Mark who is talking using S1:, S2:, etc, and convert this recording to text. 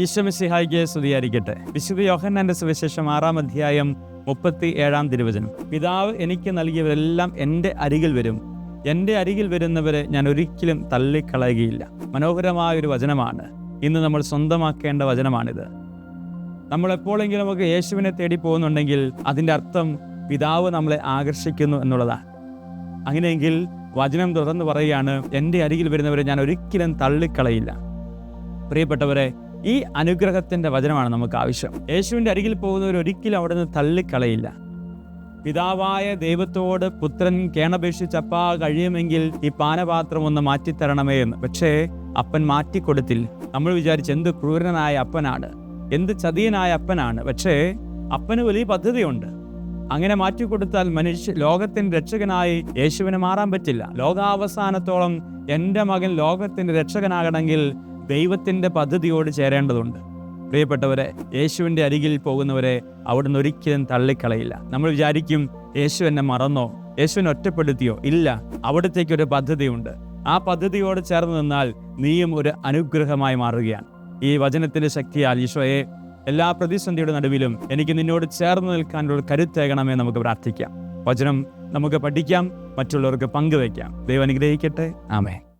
S1: ഈശോ മിശിഹായ്ക്ക് സ്തുതിയായിരിക്കട്ടെ. വിശുദ്ധ യോഹന്നാന്റെ സുവിശേഷം 6-ാം അധ്യായം 37-ാം തിരുവചനം. പിതാവ് എനിക്ക് നൽകിയവരെല്ലാം എൻ്റെ അരികിൽ വരും, എൻ്റെ അരികിൽ വരുന്നവരെ ഞാൻ ഒരിക്കലും തള്ളിക്കളയുകയില്ല. മനോഹരമായൊരു വചനമാണ്. ഇന്ന് നമ്മൾ സ്വന്തമാക്കേണ്ട വചനമാണിത്. നമ്മൾ എപ്പോഴെങ്കിലും നമുക്ക് യേശുവിനെ തേടി പോകുന്നുണ്ടെങ്കിൽ അതിൻ്റെ അർത്ഥം പിതാവ് നമ്മളെ ആകർഷിക്കുന്നു എന്നുള്ളതാണ്. അങ്ങനെയെങ്കിൽ വചനം തുറന്ന് പറയുകയാണ്, എൻ്റെ അരികിൽ വരുന്നവരെ ഞാൻ ഒരിക്കലും തള്ളിക്കളയില്ല. പ്രിയപ്പെട്ടവരെ, ഈ അനുഗ്രഹത്തിൻ്റെ വചനമാണ് നമുക്ക് ആവശ്യം. യേശുവിൻ്റെ അരികിൽ പോകുന്നവർ ഒരിക്കലും അവിടെ നിന്ന് തള്ളിക്കളയില്ല. പിതാവായ ദൈവത്തോട് പുത്രൻ കേണപേക്ഷിച്ചപ്പാ കഴിയുമെങ്കിൽ ഈ പാനപാത്രം ഒന്ന് മാറ്റിത്തരണമേ എന്ന്. പക്ഷേ അപ്പൻ മാറ്റിക്കൊടുത്തില്ല. നമ്മൾ വിചാരിച്ച് എന്ത് ക്രൂരനായ അപ്പനാണ്, എന്ത് ചതിയനായ അപ്പനാണ്. പക്ഷേ അപ്പന് വലിയ പദ്ധതിയുണ്ട്. അങ്ങനെ മാറ്റിക്കൊടുത്താൽ ലോകത്തിൻ്റെ രക്ഷകനായി യേശുവിനെ മാറാൻ പറ്റില്ല. ലോകാവസാനത്തോളം എൻ്റെ മകൻ ലോകത്തിൻ്റെ രക്ഷകനാകണമെങ്കിൽ ദൈവത്തിൻ്റെ പദ്ധതിയോട് ചേരേണ്ടതുണ്ട്. പ്രിയപ്പെട്ടവരെ, യേശുവിൻ്റെ അരികിൽ പോകുന്നവരെ അവിടുന്ന് ഒരിക്കലും തള്ളിക്കളയില്ല. നമ്മൾ വിചാരിക്കും, യേശു എന്നെ മറന്നോ, യേശുവിനെ ഒറ്റപ്പെടുത്തിയോ? ഇല്ല, അവിടത്തേക്കൊരു പദ്ധതിയുണ്ട്. ആ പദ്ധതിയോട് ചേർന്ന് നിന്നാൽ നീയും ഒരു അനുഗ്രഹമായി മാറുകയാണ്. ഈ വചനത്തിൻ്റെ ശക്തിയാൽ ഈശോയെ, എല്ലാ പ്രതിസന്ധിയുടെ നടുവിലും എനിക്ക് നിന്നോട് ചേർന്ന് നിൽക്കാനുള്ള കരുത്തേകണമേ നമുക്ക് പ്രാർത്ഥിക്കാം. വചനം നമുക്ക് പഠിക്കാം, മറ്റുള്ളവർക്ക് പങ്കുവയ്ക്കാം. ദൈവം അനുഗ്രഹിക്കട്ടെ. ആമേൻ.